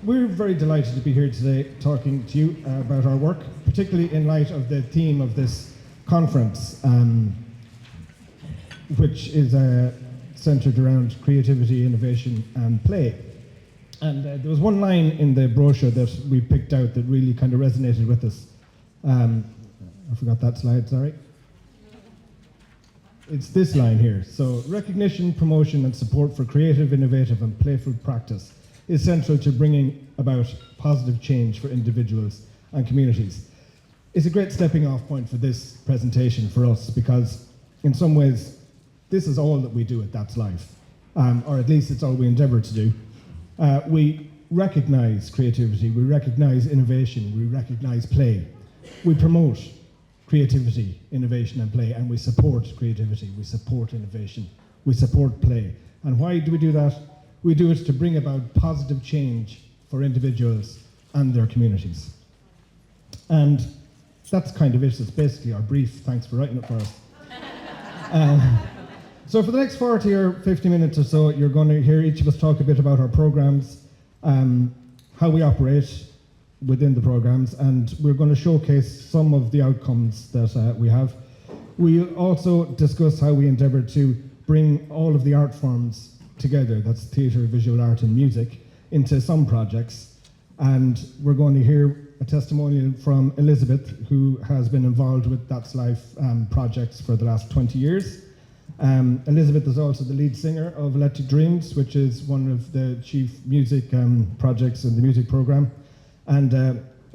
We're very delighted to be here today talking to you about our work, particularly in light of the theme of this conference, which is centered around creativity, innovation, and play. And there was one line in the brochure that we picked out that really kind of resonated with us. I forgot that slide, sorry. It's this line here. So, recognition, promotion, and support for creative, innovative, and playful practice is central to bringing about positive change for individuals and communities. It's a great stepping off point for this presentation for us because in some ways this is all that we do at That's Life, or at least it's all we endeavour to do. We recognise creativity, we recognise innovation, we recognise play. We promote creativity, innovation and play, and we support creativity, we support innovation, we support play. And why do we do that? We do it to bring about positive change for individuals and their communities. And that's kind of it. It's basically our brief. Thanks for writing it for us. So for the next 40 or 50 minutes or so, you're going to hear each of us talk a bit about our programs, how we operate within the programs, and we're going to showcase some of the outcomes that we have. We'll also discuss how we endeavour to bring all of the art forms together, that's theatre, visual art and music, into some projects. And we're going to hear a testimonial from Elizabeth, who has been involved with That's Life projects for the last 20 years. Elizabeth is also the lead singer of Electric Dreams, which is one of the chief music projects in the music programme. And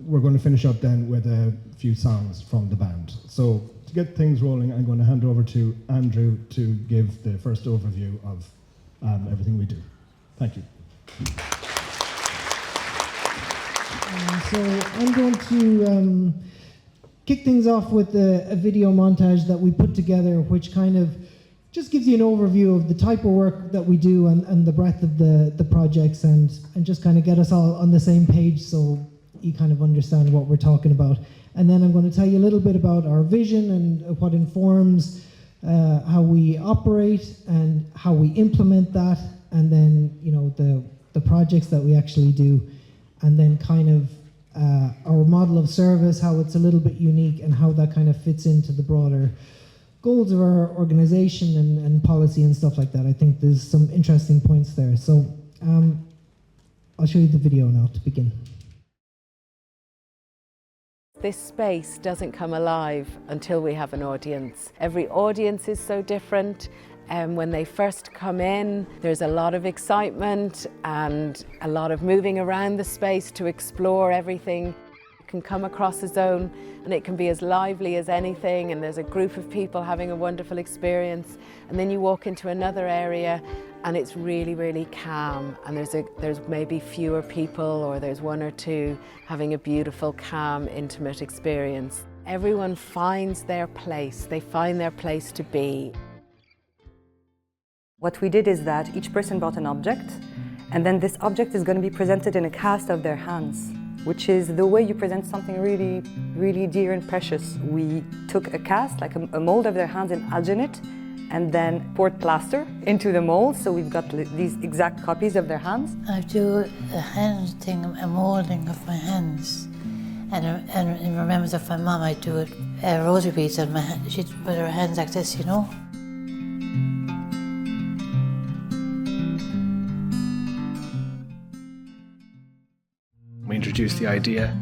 we're going to finish up then with a few songs from the band. So to get things rolling, I'm going to hand over to Andrew to give the first overview of everything we do. Thank you. So I'm going to kick things off with a video montage that we put together, which kind of just gives you an overview of the type of work that we do and the breadth of the projects, and just kind of get us all on the same page so you kind of understand what we're talking about. And then I'm going to tell you a little bit about our vision and what informs how we operate and how we implement that, and then the projects that we actually do, and then kind of our model of service, how it's a little bit unique and how that kind of fits into the broader goals of our organization and policy and stuff like that. I think there's some interesting points there. So I'll show you the video now to begin. This space doesn't come alive until we have an audience. Every audience is so different. When they first come in, there's a lot of excitement and a lot of moving around the space to explore everything. It can come across as own, and it can be as lively as anything, and there's a group of people having a wonderful experience, and then you walk into another area and it's really, really calm, and there's maybe fewer people, or there's one or two having a beautiful, calm, intimate experience. Everyone finds their place. They find their place to be. What we did is that each person brought an object, and then this object is going to be presented in a cast of their hands, which is the way you present something really, really dear and precious. We took a cast, like a mold of their hands in alginate, and then poured plaster into the mold, so we've got these exact copies of their hands. I do a hand thing, a moulding of my hands. And in remembrance of my mum, I do it rosary beads on my hand. She'd put her hands like this, you know. We introduced the idea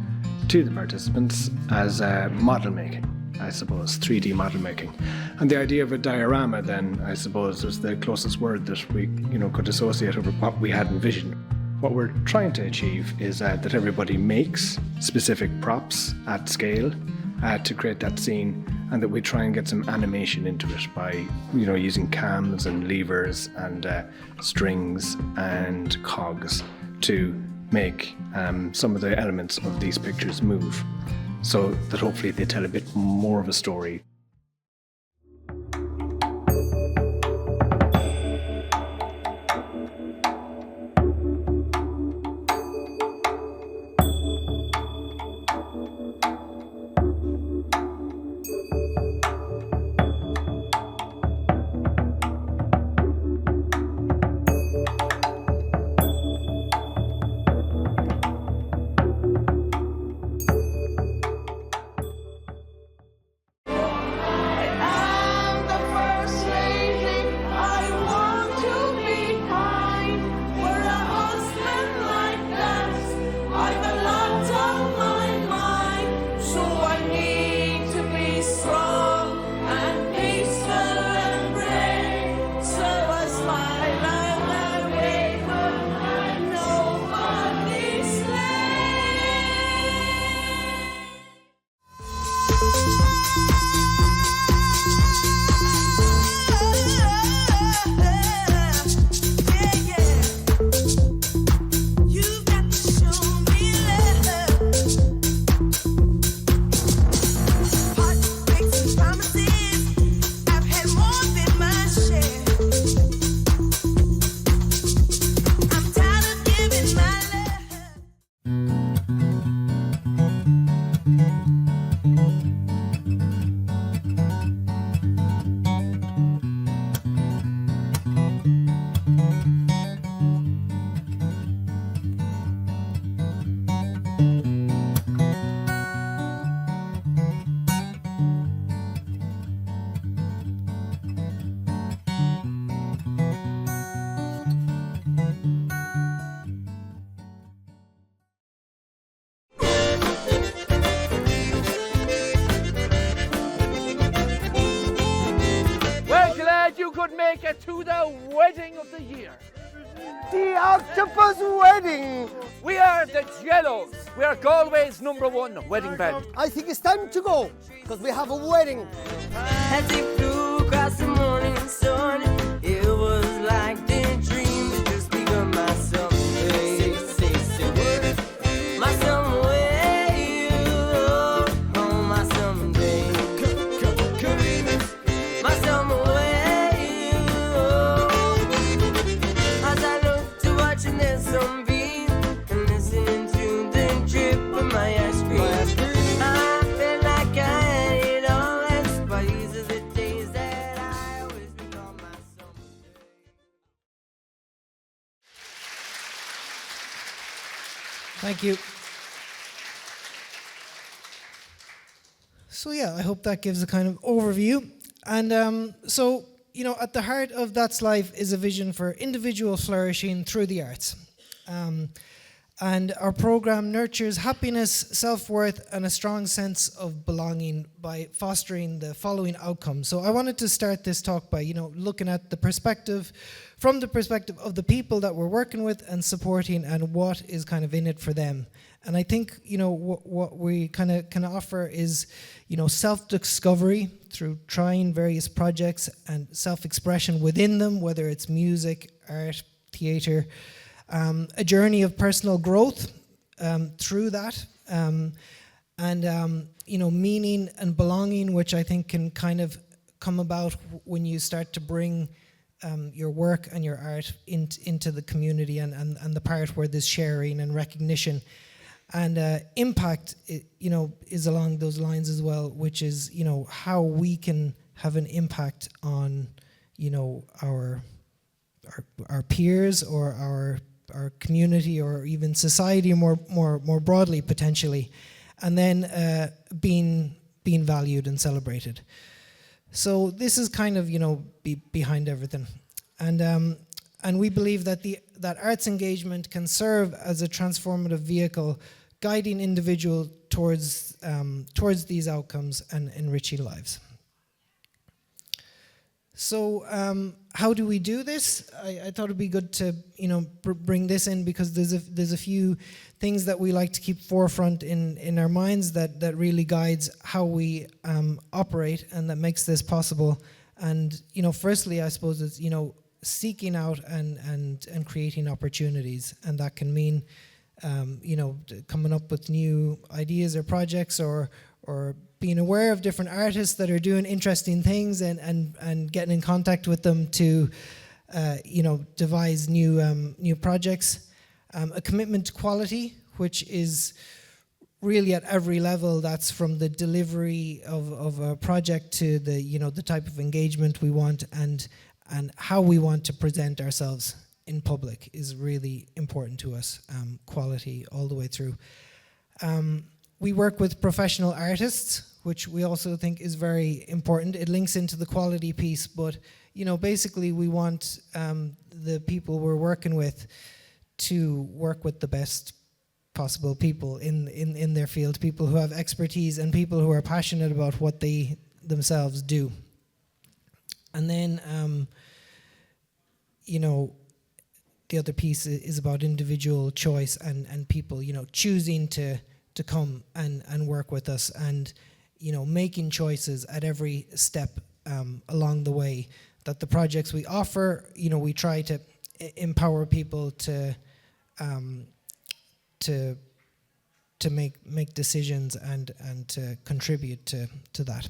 to the participants as model making, I suppose, 3D model making. And the idea of a diorama then, I suppose, was the closest word that we could associate with what we had envisioned. What we're trying to achieve is that everybody makes specific props at scale to create that scene, and that we try and get some animation into it by using cams and levers and strings and cogs to make some of the elements of these pictures move, so that hopefully they tell a bit more of a story. make it to the wedding of the year. The Octopus Wedding! We are the Jellos. We are Galway's #1 wedding band. I think it's time to go, because we have a wedding. As they flew across the morning sun, it was like their dream to just become my someday. Say, my someday, oh, my someday. My someday, as I look to watching the sunbeam and listening to the drip of my ice cream. I feel like I had it all in spite of the days that I always become my someday. Thank you. So yeah, I hope that gives a kind of overview. And so, you know, at the heart of That's Life is a vision for individual flourishing through the arts. And our program nurtures happiness, self-worth, and a strong sense of belonging by fostering the following outcomes. So I wanted to start this talk by, you know, looking at the perspective, from the perspective of the people that we're working with and supporting, and what is kind of in it for them. And I think, you know, what we kind of can offer is, you know, self-discovery through trying various projects and self-expression within them, whether it's music, art, theatre, a journey of personal growth through that, and you know, meaning and belonging, which I think can kind of come about when you start to bring your work and your art into the community, and the part where there's sharing and recognition. And impact, you know, is along those lines as well, which is, you know, how we can have an impact on, you know, our peers or our community, or even society more broadly potentially, and then being valued and celebrated. So this is kind of, you know, behind everything, and we believe that that arts engagement can serve as a transformative vehicle, guiding individuals towards these outcomes and enriching lives. So how do we do this? I thought it'd be good to, you know, bring this in, because there's a few things that we like to keep forefront in our minds that really guides how we operate, and that makes this possible. And, you know, firstly, I suppose it's, you know, seeking out and creating opportunities, and that can mean you know, coming up with new ideas or projects, or being aware of different artists that are doing interesting things, and getting in contact with them to you know, devise new projects. A commitment to quality, which is really at every level. That's from the delivery of a project to the, you know, the type of engagement we want, and how we want to present ourselves in public is really important to us. Quality all the way through. We work with professional artists, which we also think is very important. It links into the quality piece, but, you know, basically we want the people we're working with to work with the best possible people in their field, people who have expertise and people who are passionate about what they themselves do. And then, you know, the other piece is about individual choice and people, you know, choosing to come and work with us, and, you know, making choices at every step along the way. That the projects we offer, you know, we try to empower people to make decisions and to contribute to that.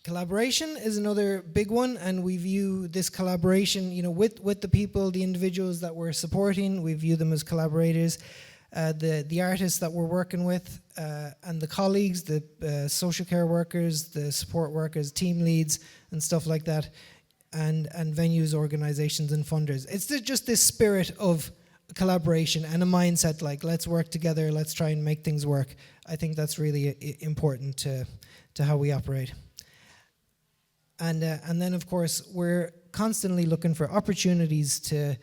Collaboration is another big one, and we view this collaboration, you know, with the people, the individuals that we're supporting, we view them as collaborators. The artists that we're working with, and the colleagues, the social care workers, the support workers, team leads, and stuff like that, and venues, organizations, and funders. It's just this spirit of collaboration and a mindset like, let's work together, let's try and make things work. I think that's really important to how we operate. And then, of course, we're constantly looking for opportunities to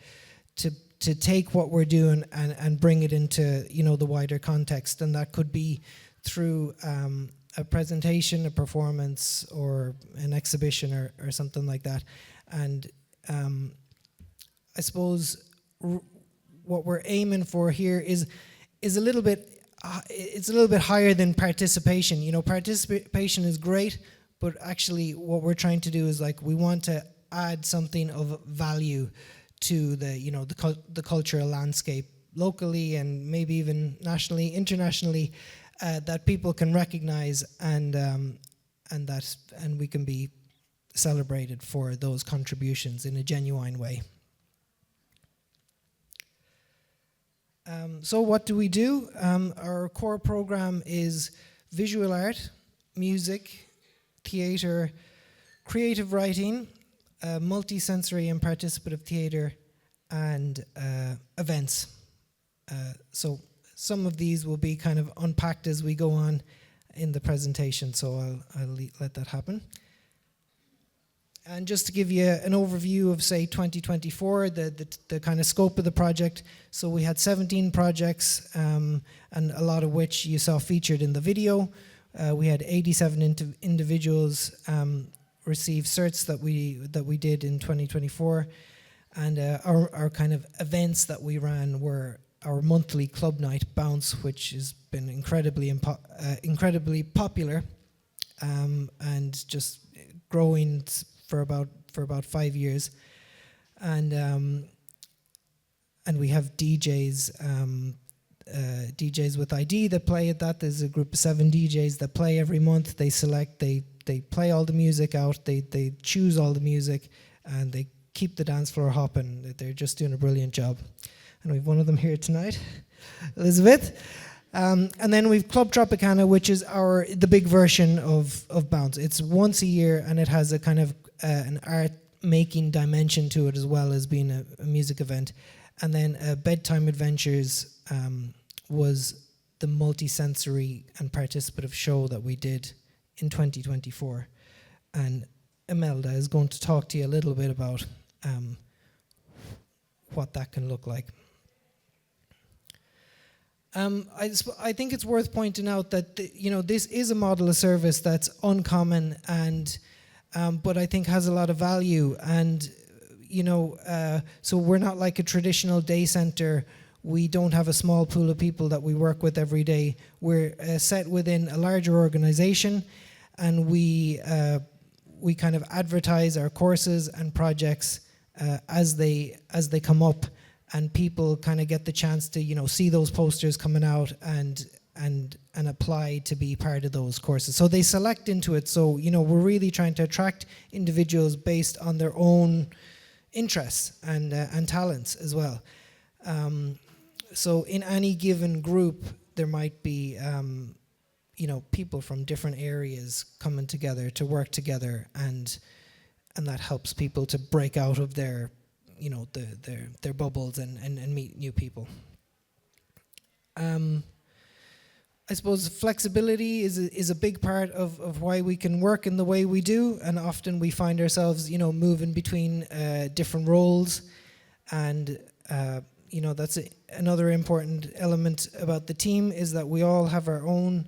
take what we're doing and bring it into, you know, the wider context. And that could be through a presentation, a performance, or an exhibition, or something like that. And I suppose what we're aiming for here is a little bit. It's a little bit higher than participation. You know, participation is great, but actually, what we're trying to do is we want to add something of value to the cultural landscape locally and maybe even nationally, internationally, that people can recognize and we can be celebrated for those contributions in a genuine way. So what do we do? Our core program is visual art, music, theatre, creative writing, multisensory and participative theatre, and events. So some of these will be kind of unpacked as we go on in the presentation, so I'll let that happen. And just to give you an overview of, say, 2024, the kind of scope of the project. So we had 17 projects, and a lot of which you saw featured in the video. We had 87 individuals receive certs that we did in 2024. And our kind of events that we ran were our monthly club night Bounce, which has been incredibly popular, and just growing for about 5 years, and we have DJs, DJs with ID that play at that. There's a group of 7 DJs that play every month. They select, they play all the music out. They choose all the music, and they keep the dance floor hopping. They're just doing a brilliant job, and we've one of them here tonight, Elizabeth. And then we've Club Tropicana, which is the big version of Bounce. It's once a year, and it has a kind of an art-making dimension to it, as well as being a music event. And then Bedtime Adventures was the multi-sensory and participative show that we did in 2024. And Imelda is going to talk to you a little bit about what that can look like. I think it's worth pointing out that this is a model of service that's uncommon, and but I think has a lot of value. And so we're not like a traditional day center. We don't have a small pool of people that we work with every day. We're set within a larger organization, and we kind of advertise our courses and projects as they come up. And people kind of get the chance to, see those posters coming out and apply to be part of those courses. So they select into it. So, we're really trying to attract individuals based on their own interests and talents as well. So in any given group, there might be, people from different areas coming together to work together, and that helps people to break out of their their bubbles and meet new people. I suppose flexibility is a big part of why we can work in the way we do, and often we find ourselves moving between different roles, and that's another important element about the team, is that we all have our own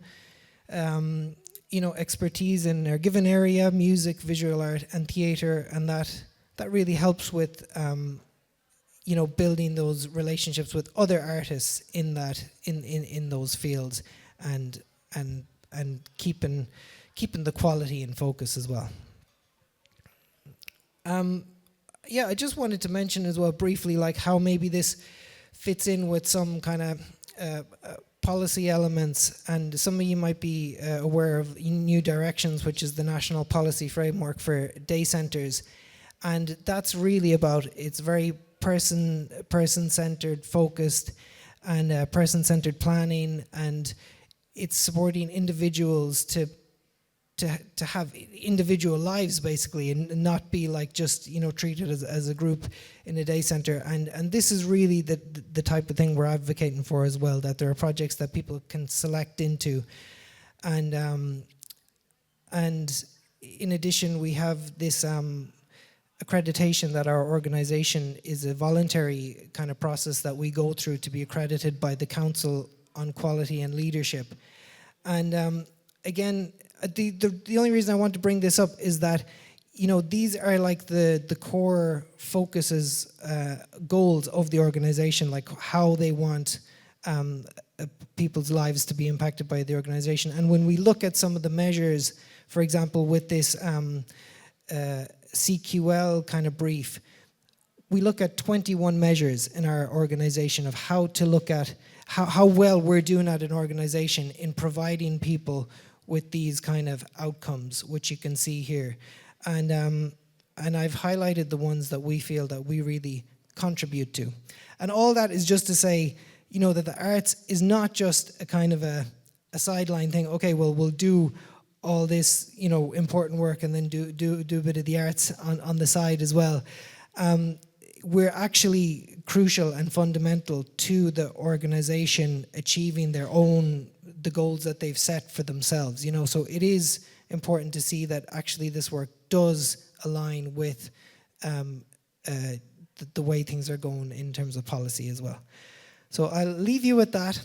expertise in our given area: music, visual art, and theatre, and that really helps with building those relationships with other artists in those fields, and keeping the quality in focus as well. I just wanted to mention as well briefly, how maybe this fits in with some kind of policy elements, and some of you might be aware of New Directions, which is the national policy framework for day centres. And that's really about, it's very person-centered, focused, and person-centered planning, and it's supporting individuals to have individual lives, basically, and not be just treated as a group in a day center. And this is really the type of thing we're advocating for as well, that there are projects that people can select into, and in addition, we have this accreditation that our organization is a voluntary kind of process that we go through to be accredited by the Council on Quality and Leadership. And again, the only reason I want to bring this up is that, you know, these are like the core focuses, goals of the organization, like how they want people's lives to be impacted by the organization. And when we look at some of the measures, for example, with this CQL kind of brief, we look at 21 measures in our organization of how to look at how well we're doing at an organization in providing people with these kind of outcomes, which you can see here. And I've highlighted the ones that we feel that we really contribute to. And all that is just to say, you know, that the arts is not just a kind of a sideline thing. Okay, well, we'll do all this, you know, important work and then do a bit of the arts on the side as well. We're actually crucial and fundamental to the organization achieving the goals that they've set for themselves, you know. So it is important to see that actually this work does align with the way things are going in terms of policy as well. So I'll leave you with that.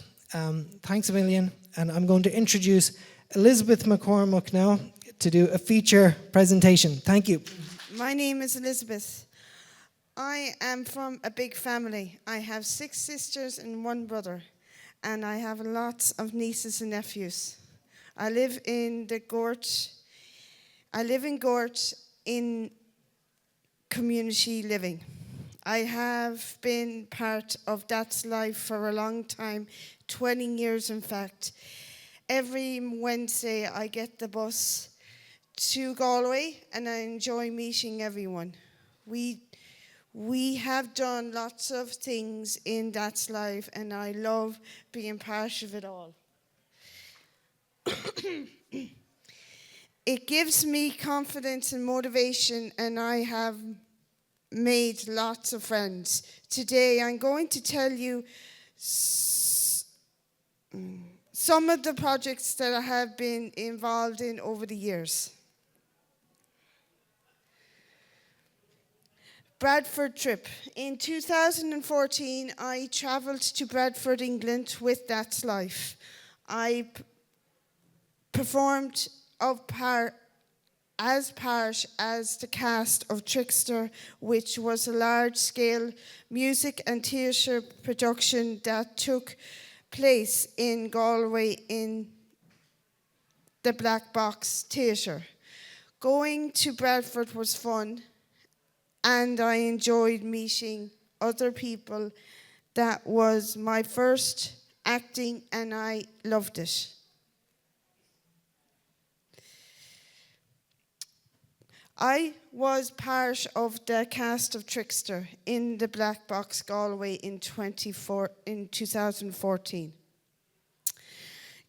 Thanks a million. And I'm going to introduce Elizabeth McCormack now to do a feature presentation. Thank you. My name is Elizabeth. I am from a big family. I have 6 sisters and 1 brother, and I have lots of nieces and nephews. I live in Gort in community living. I have been part of That's Life for a long time, 20 years in fact. Every Wednesday I get the bus to Galway and I enjoy meeting everyone. We have done lots of things in That's Life and I love being part of it all. It gives me confidence and motivation, and I have made lots of friends. Today I'm going to tell you some of the projects that I have been involved in over the years. Bradford trip. In 2014, I travelled to Bradford, England with That's Life. I performed as part as the cast of Trickster, which was a large-scale music and theatre production that took place in Galway in the Black Box Theatre. Going to Bradford was fun, and I enjoyed meeting other people. That was my first acting, and I loved it. I was part of the cast of Trickster in the Black Box Galway in 2014.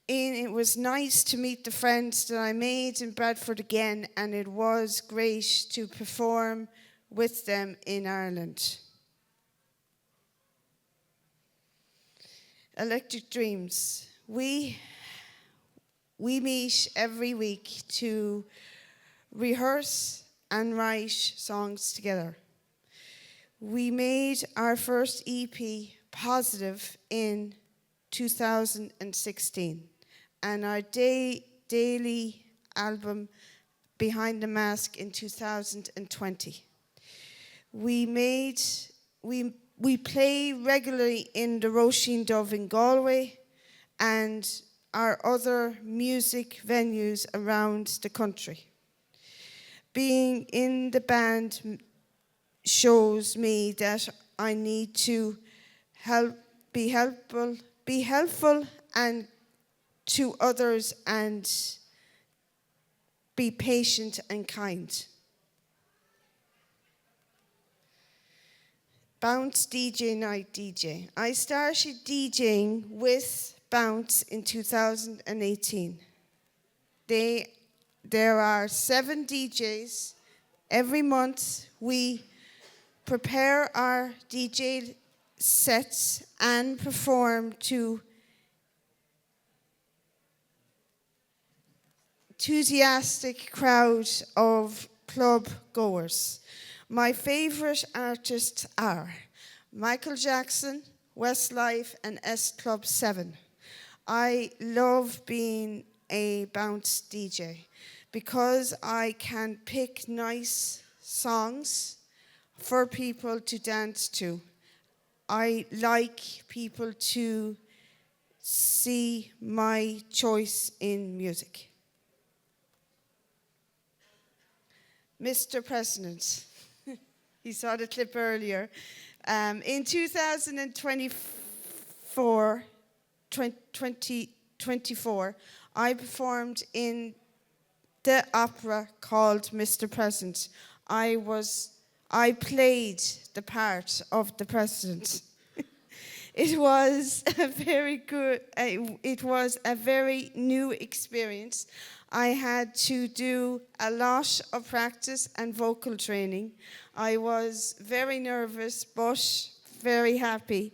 And it was nice to meet the friends that I made in Bradford again, and it was great to perform with them in Ireland. Electric Dreams. We meet every week to rehearse and write songs together. We made our first EP, Positive, in 2016, and our daily album, Behind the Mask, in 2020. We play regularly in the Roisin Dove in Galway and our other music venues around the country. Being in the band shows me that I need to be helpful and to others and be patient and kind. Bounce DJ Night DJ. I started DJing with Bounce in 2018. There are 7 DJs. Every month we prepare our DJ sets and perform to enthusiastic crowd of club goers. My favorite artists are Michael Jackson, Westlife, and S Club 7. I love being a bounce DJ because I can pick nice songs for people to dance to. I like people to see my choice in music. Mr. President, you saw the clip earlier. In 2024, I performed in the opera called Mr. President. I played the part of the president. It was a very new experience. I had to do a lot of practice and vocal training. I was very nervous, but very happy.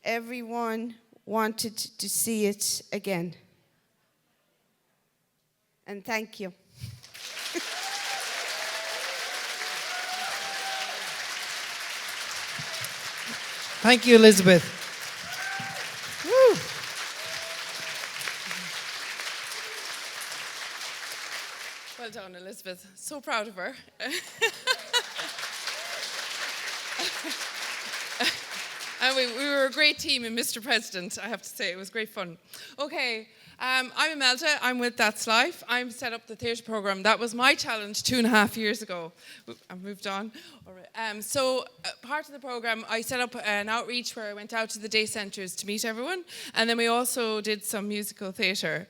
Everyone wanted to see it again. And thank you. Thank you, Elizabeth. Woo. Well done, Elizabeth. So proud of her. And we were a great team in Mr. President, I have to say. It was great fun. Okay, I'm Imelda. I'm with That's Life. I'm set up the theatre programme. That was my challenge 2.5 years ago. I've moved on. All right. Part of the programme, I set up an outreach where I went out to the day centres to meet everyone. And then we also did some musical theatre.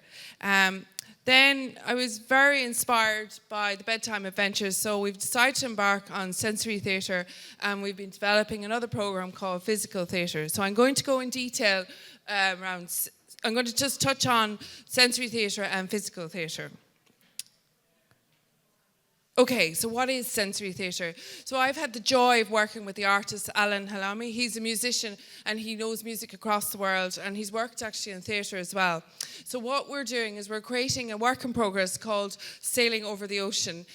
Then I was very inspired by the bedtime adventures, so we've decided to embark on sensory theatre, and we've been developing another programme called physical theatre. So I'm going to go in detail I'm going to just touch on sensory theatre and physical theatre. Okay, so what is sensory theatre? So I've had the joy of working with the artist Alan Halami. He's a musician and he knows music across the world, and he's worked actually in theatre as well. So what we're doing is we're creating a work in progress called Sailing Over the Ocean.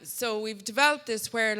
So we've developed this where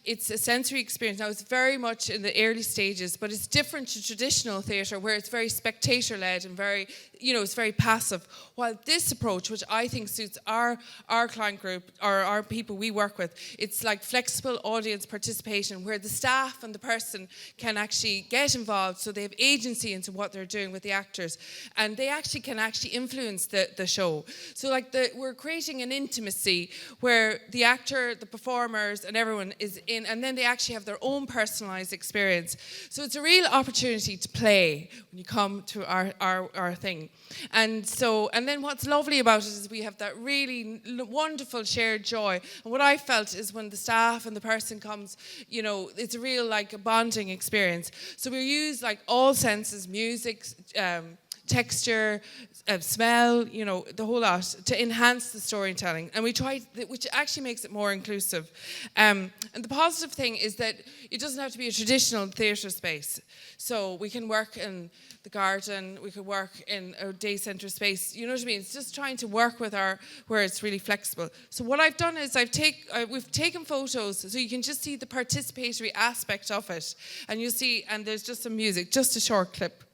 it's a sensory experience. Now it's very much in the early stages, but it's different to traditional theatre where it's very spectator-led and very, it's very passive. While this approach, which I think suits our client group or our people we work with, it's like flexible audience participation where the staff and the person can actually get involved, so they have agency into what they're doing with the actors, and they can influence the show. So we're creating an intimacy where the actor, the performers and everyone is in, and then they actually have their own personalized experience. So it's a real opportunity to play when you come to our thing. And then what's lovely about it is we have that really wonderful shared joy. And what I felt is when the staff and the person comes, it's a real bonding experience. So we use all senses, music, texture, smell, the whole lot to enhance the storytelling. And we try, which actually makes it more inclusive. And the positive thing is that it doesn't have to be a traditional theatre space. So we can work in the garden, we could work in a day centre space, you know what I mean? It's just trying to work with where it's really flexible. So what I've done is we've taken photos so you can just see the participatory aspect of it. And you'll see, and there's just some music, just a short clip.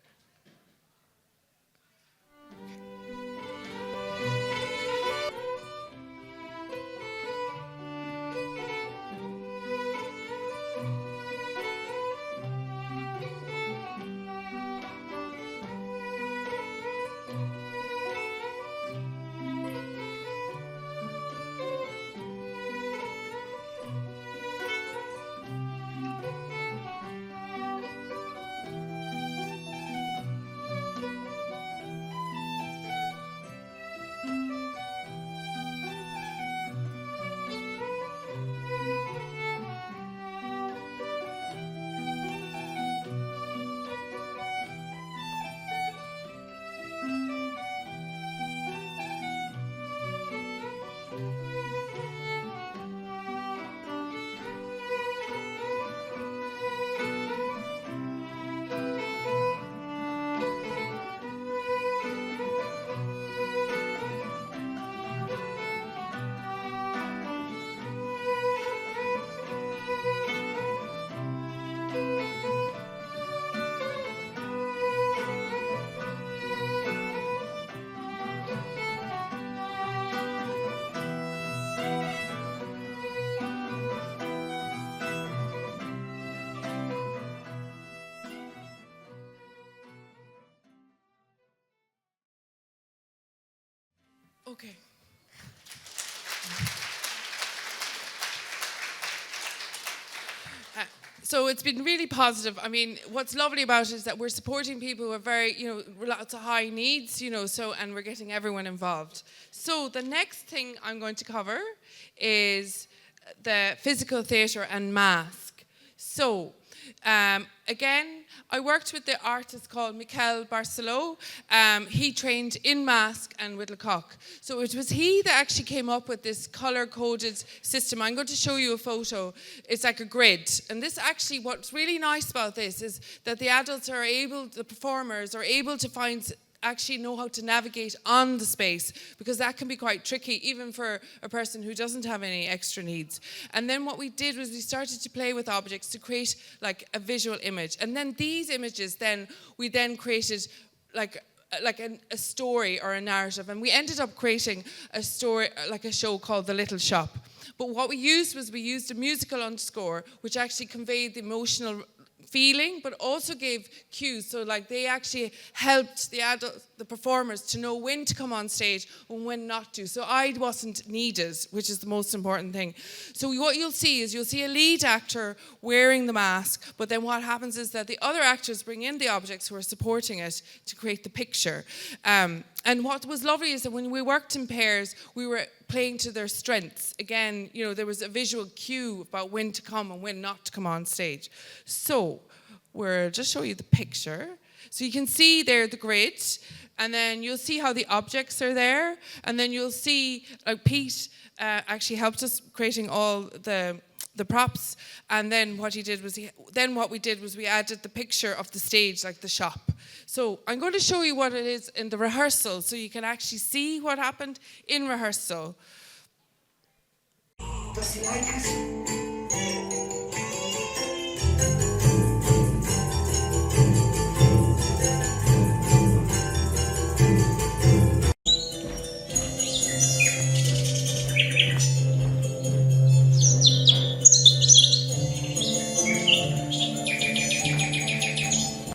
Okay. So it's been really positive. I mean, what's lovely about it is that we're supporting people who are very, lots of high needs, and we're getting everyone involved. So the next thing I'm going to cover is the physical theatre and mask. So, again, I worked with the artist called Mikel Barceló. He trained in mask and with Lecoq. So it was he that actually came up with this color-coded system. I'm going to show you a photo. It's like a grid. And this actually, what's really nice about this is that the adults are able, the performers are able to actually know how to navigate on the space, because that can be quite tricky even for a person who doesn't have any extra needs. And then what we did was we started to play with objects to create like a visual image, and then these images we created like a story or a narrative, and we ended up creating a story, like a show called The Little Shop. But what we used a musical underscore which actually conveyed the emotional feeling, but also gave cues. So like they actually helped the performers to know when to come on stage and when not to. So I wasn't needed, which is the most important thing. So what you'll see a lead actor wearing the mask, but then what happens is that the other actors bring in the objects who are supporting it to create the picture. And what was lovely is that when we worked in pairs, we were playing to their strengths. Again, there was a visual cue about when to come and when not to come on stage. So we'll just show you the picture. So you can see there the grid, and then you'll see how the objects are there, and then you'll see Pete actually helped us creating all the props, and then what we did was we added the picture of the stage, like the shop. So I'm going to show you what it is in the rehearsal, so you can actually see what happened in rehearsal. Does he like it?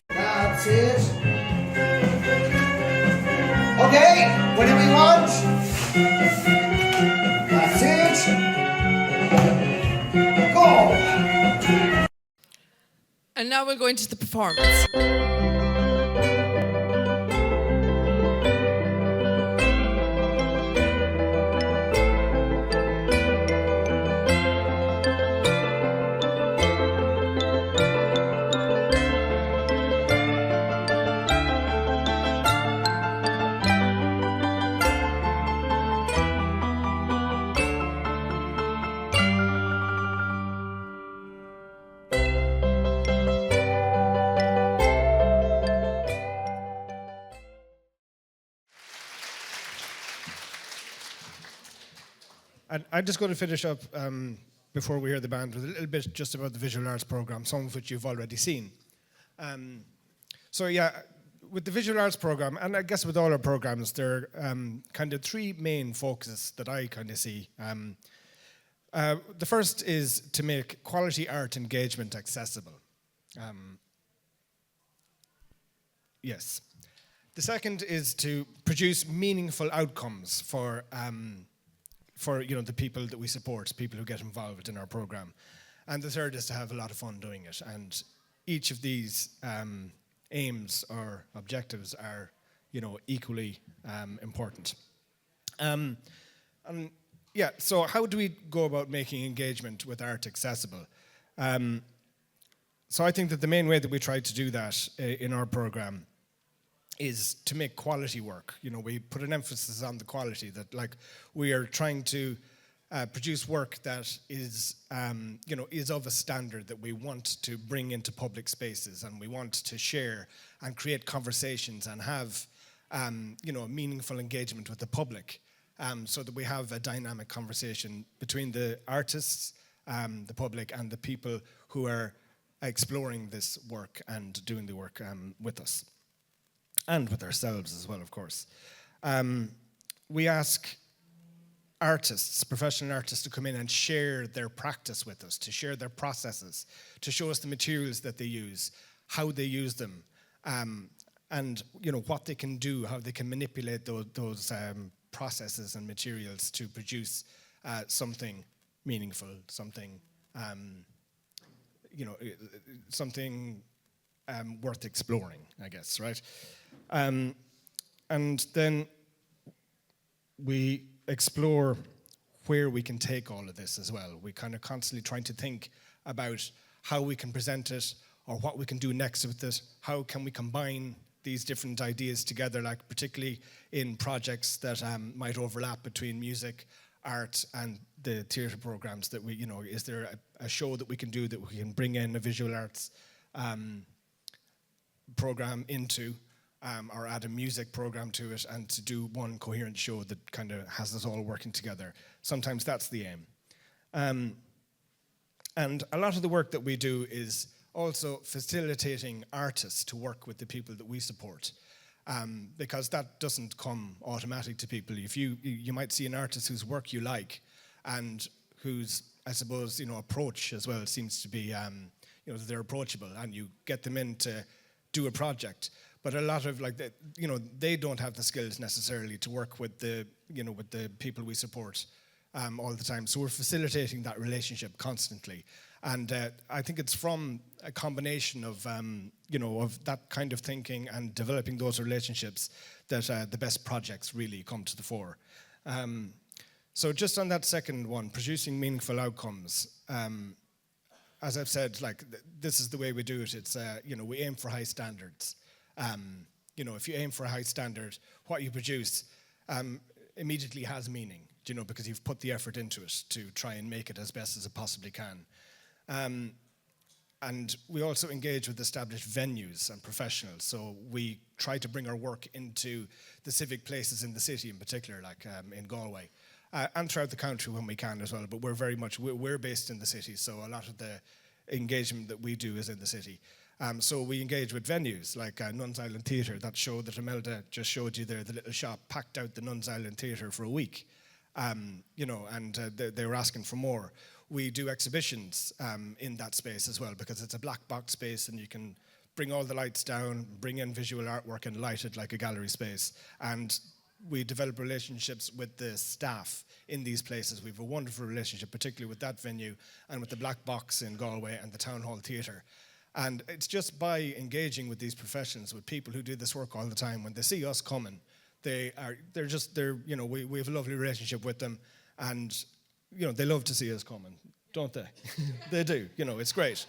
That's it. Okay, whatever you want. That's it. Go. And now we're going to the performance. And I'm just going to finish up before we hear the band with a little bit just about the visual arts program, some of which you've already seen. So yeah, with the visual arts program, and I guess with all our programs, there are kind of three main focuses that I kind of see. The first is to make quality art engagement accessible. Yes. The second is to produce meaningful outcomes for the people that we support, people who get involved in our program. And the third is to have a lot of fun doing it. And each of these aims or objectives are, equally important. So how do we go about making engagement with art accessible? So I think that the main way that we try to do that in our program is to make quality work. We put an emphasis on the quality, that we are trying to produce work that is of a standard that we want to bring into public spaces, and we want to share and create conversations and have a meaningful engagement with the public, so that we have a dynamic conversation between the artists, the public, and the people who are exploring this work and doing the work with us. And with ourselves as well, of course. We ask artists, professional artists, to come in and share their practice with us, to share their processes, to show us the materials that they use, how they use them, and what they can do, how they can manipulate those processes and materials to produce something meaningful, something something worth exploring, I guess, right? And then we explore where we can take all of this as well. We kind of constantly trying to think about how we can present it or what we can do next with it. How can we combine these different ideas together, like particularly in projects that might overlap between music, art, and the theatre programs that we, is there a show that we can do that we can bring in a visual arts program into, or add a music program to it, and to do one coherent show that kind of has us all working together. Sometimes that's the aim. And a lot of the work that we do is also facilitating artists to work with the people that we support, because that doesn't come automatic to people. If you might see an artist whose work you like, and whose, I suppose, approach as well seems to be, they're approachable, and you get them in to do a project. But a lot of they don't have the skills necessarily to work with the people we support all the time. So we're facilitating that relationship constantly. And I think it's from a combination of, of that kind of thinking and developing those relationships that the best projects really come to the fore. So just on that second one, producing meaningful outcomes, as I've said, this is the way we do it. It's, we aim for high standards. If you aim for a high standard, what you produce immediately has meaning, because you've put the effort into it to try and make it as best as it possibly can. And we also engage with established venues and professionals. So we try to bring our work into the civic places in the city in particular, like in Galway, and throughout the country when we can as well. But we're based in the city, so a lot of the engagement that we do is in the city. So we engage with venues like Nuns Island Theatre. That show that Imelda just showed you there, the little shop, packed out the Nuns Island Theatre for a week. And they were asking for more. We do exhibitions in that space as well, because it's a black box space and you can bring all the lights down, bring in visual artwork and light it like a gallery space. And we develop relationships with the staff in these places. We have a wonderful relationship, particularly with that venue and with the Black Box in Galway and the Town Hall Theatre. And it's just by engaging with these professions, with people who do this work all the time, when they see us coming, we have a lovely relationship with them, and they love to see us coming, don't they? They do. It's great.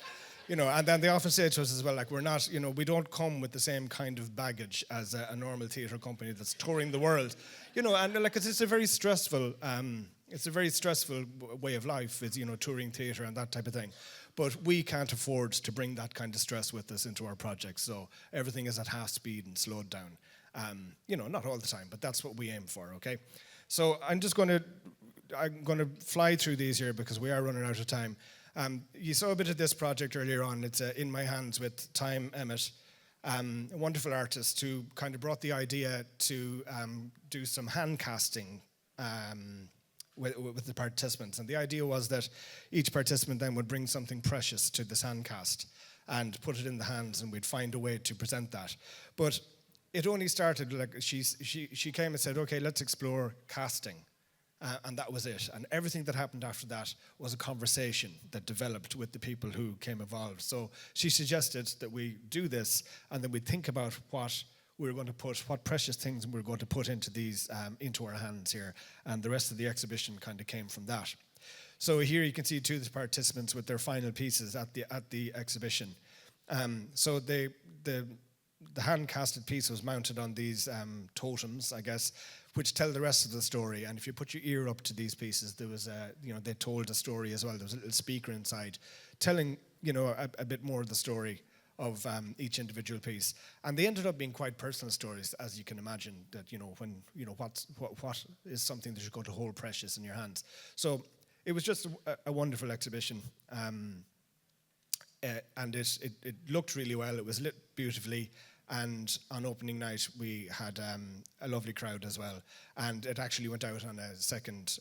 And then they often say to us as well, we're not, we don't come with the same kind of baggage as a normal theatre company that's touring the world, and it's a very stressful, way of life, is touring theatre and that type of thing. But we can't afford to bring that kind of stress with us into our projects, so everything is at half speed and slowed down. Not all the time, but that's what we aim for, okay? So I'm going to fly through these here because we are running out of time. You saw a bit of this project earlier on. It's In My Hands with Time Emmett, a wonderful artist who kind of brought the idea to do some hand casting with the participants. And the idea was that each participant then would bring something precious to this hand cast and put it in the hands, and we'd find a way to present that. But it only started, she came and said, okay, let's explore casting. And that was it. And everything that happened after that was a conversation that developed with the people who came involved. So she suggested that we do this, and then we think about what precious things we're going to put into these, into our hands here. And the rest of the exhibition kind of came from that. So here you can see two of the participants with their final pieces at the exhibition. So the hand-casted piece was mounted on these totems, I guess, which tell the rest of the story. And if you put your ear up to these pieces, there was they told a story as well. There was a little speaker inside telling, a bit more of the story of each individual piece. And they ended up being quite personal stories, as you can imagine, that, what is something that you're going to hold precious in your hands. So it was just a wonderful exhibition. And it looked really well. It was lit beautifully. And on opening night, we had a lovely crowd as well. And it actually went out on a second,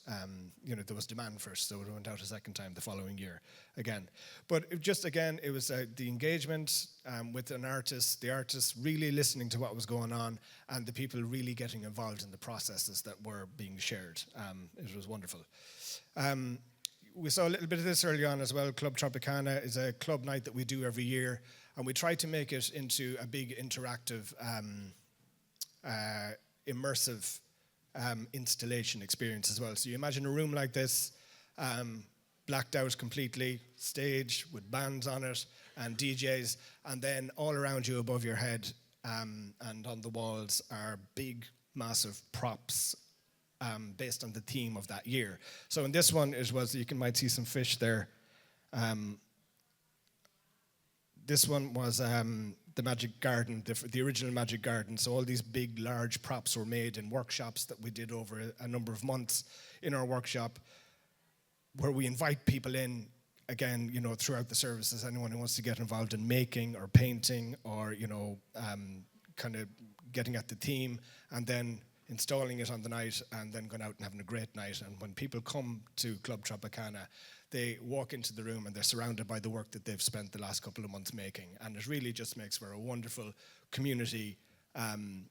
there was demand first, so it went out a second time the following year again. But it was the engagement with an artist, the artist really listening to what was going on, and the people really getting involved in the processes that were being shared. It was wonderful. We saw a little bit of this early on as well. Club Tropicana is a club night that we do every year, and we try to make it into a big interactive, immersive installation experience as well. So you imagine a room like this, blacked out completely, stage with bands on it and DJs, and then all around you above your head and on the walls are big, massive props based on the theme of that year. So in this one, might see some fish there. This one was the Magic Garden, the original Magic Garden. So all these big, large props were made in workshops that we did over a number of months in our workshop, where we invite people in, again, throughout the services, anyone who wants to get involved in making or painting or, kind of getting at the theme, and then installing it on the night, and then going out and having a great night. And when people come to Club Tropicana, they walk into the room and they're surrounded by the work that they've spent the last couple of months making. And it really just makes for a wonderful community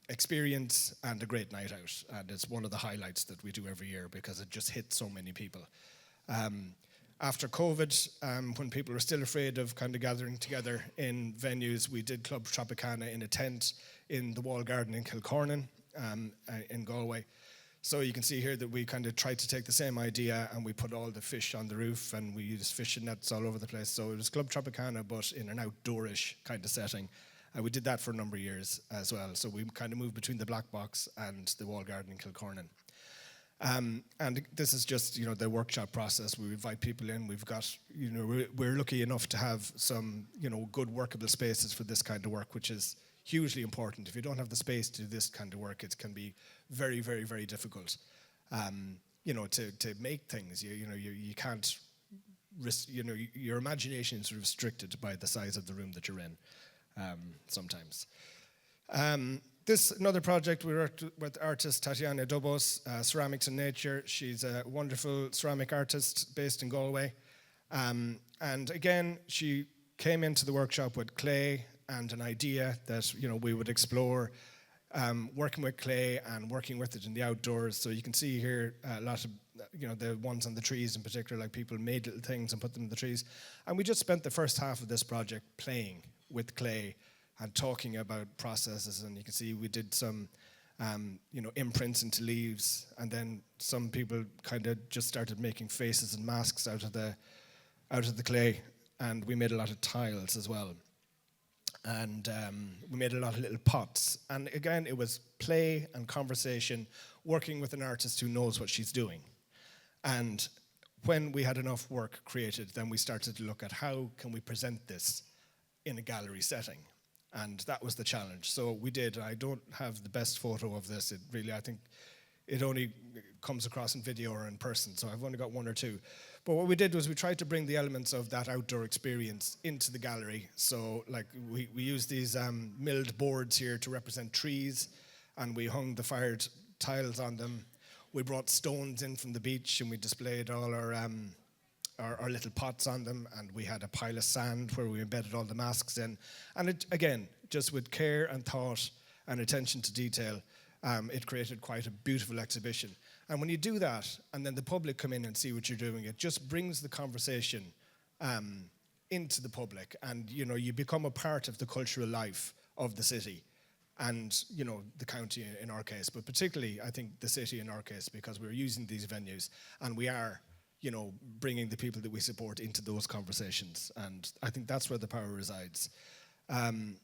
experience and a great night out. And it's one of the highlights that we do every year because it just hits so many people. After COVID, when people were still afraid of kind of gathering together in venues, we did Club Tropicana in a tent in the Wall Garden in Kilcornan, in Galway. So you can see here that we kind of tried to take the same idea and we put all the fish on the roof and we used fishing nets all over the place. So it was Club Tropicana, but in an outdoorish kind of setting. And we did that for a number of years as well. So we kind of moved between the Black Box and the Wall Garden in Kilcornan. And this is just, the workshop process. We invite people in. We've got, we're lucky enough to have some, good workable spaces for this kind of work, which is hugely important. If you don't have the space to do this kind of work, it can be very, very, very difficult, to make things. You can't, your imagination is restricted by the size of the room that you're in sometimes. This another project we worked with artist Tiago DaSilva, Ceramics in Nature. She's a wonderful ceramic artist based in Galway. And again, she came into the workshop with clay and an idea that we would explore working with clay and working with it in the outdoors. So you can see here a lot of the ones on the trees in particular, like people made little things and put them in the trees. And we just spent the first half of this project playing with clay and talking about processes. And you can see we did some imprints into leaves, and then some people kind of just started making faces and masks out of the clay, and we made a lot of tiles as well. And we made a lot of little pots. And again, it was play and conversation, working with an artist who knows what she's doing. And when we had enough work created, then we started to look at how can we present this in a gallery setting. And that was the challenge. So we did. I don't have the best photo of this. I think it only comes across in video or in person, so I've only got one or two. But what we did was we tried to bring the elements of that outdoor experience into the gallery. So like we used these milled boards here to represent trees, and we hung the fired tiles on them. We brought stones in from the beach and we displayed all our little pots on them, and we had a pile of sand where we embedded all the masks in. And it, again, just with care and thought and attention to detail, it created quite a beautiful exhibition. And when you do that, and then the public come in and see what you're doing, it just brings the conversation into the public, and you become a part of the cultural life of the city, and the county in our case, but particularly I think the city in our case, because we're using these venues and we are bringing the people that we support into those conversations. And I think that's where the power resides. And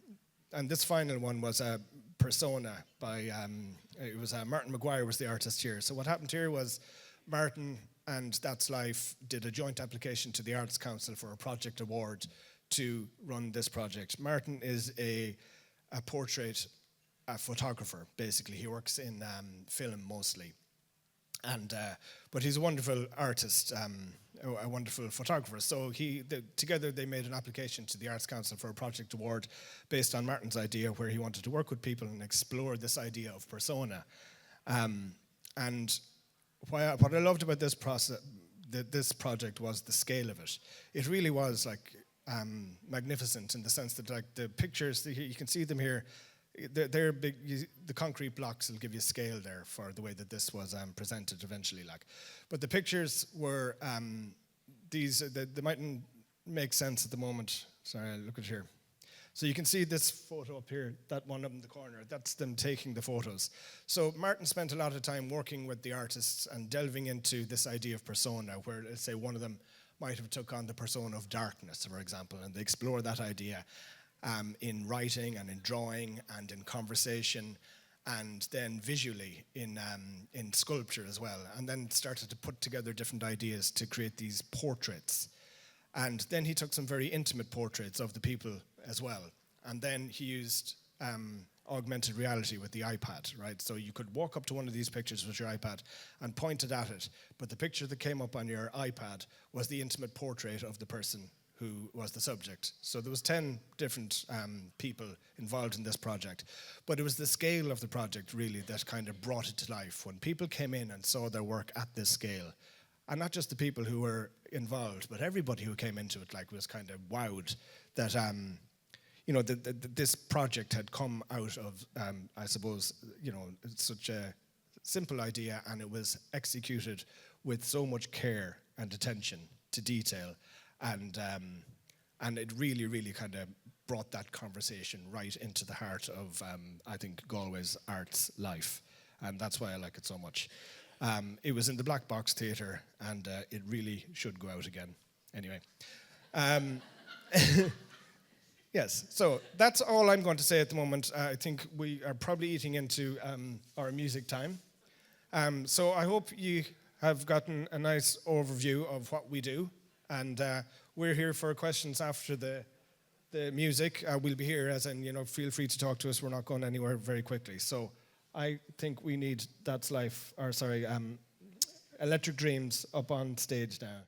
this final one was a persona by, it was Martin Maguire was the artist here. So what happened here was Martin and That's Life did a joint application to the Arts Council for a project award to run this project. Martin is a portrait photographer, basically. He works in film mostly. And but he's a wonderful artist, a wonderful photographer. So together they made an application to the Arts Council for a project award based on Martin's idea, where he wanted to work with people and explore this idea of persona. And what I loved about this project was the scale of it. It really was like magnificent, in the sense that like the pictures, you can see them here. They're big. The concrete blocks will give you scale there for the way that this was presented eventually. But the pictures were these. They mightn't make sense at the moment. Sorry, look at here. So you can see this photo up here, that one up in the corner. That's them taking the photos. So Martin spent a lot of time working with the artists and delving into this idea of persona, where, let's say, one of them might have took on the persona of darkness, for example, and they explore that idea in writing and in drawing and in conversation, and then visually in sculpture as well, and then started to put together different ideas to create these portraits. And then he took some very intimate portraits of the people as well. And then he used augmented reality with the iPad, right? So you could walk up to one of these pictures with your iPad and point it at it, but the picture that came up on your iPad was the intimate portrait of the person who was the subject. So there was 10 different people involved in this project. But it was the scale of the project, really, that kind of brought it to life. When people came in and saw their work at this scale, and not just the people who were involved, but everybody who came into it was kind of wowed that this project had come out of, I suppose, such a simple idea, and it was executed with so much care and attention to detail, and it really, really kind of brought that conversation right into the heart of, I think, Galway's arts life, and that's why I like it so much. It was in the Black Box Theatre, and it really should go out again. Anyway. Yes, so that's all I'm going to say at the moment. I think we are probably eating into our music time. So I hope you have gotten a nice overview of what we do, and we're here for questions after the music. We'll be here, as in, feel free to talk to us. We're not going anywhere very quickly. So I think we need Electric Dreams up on stage now.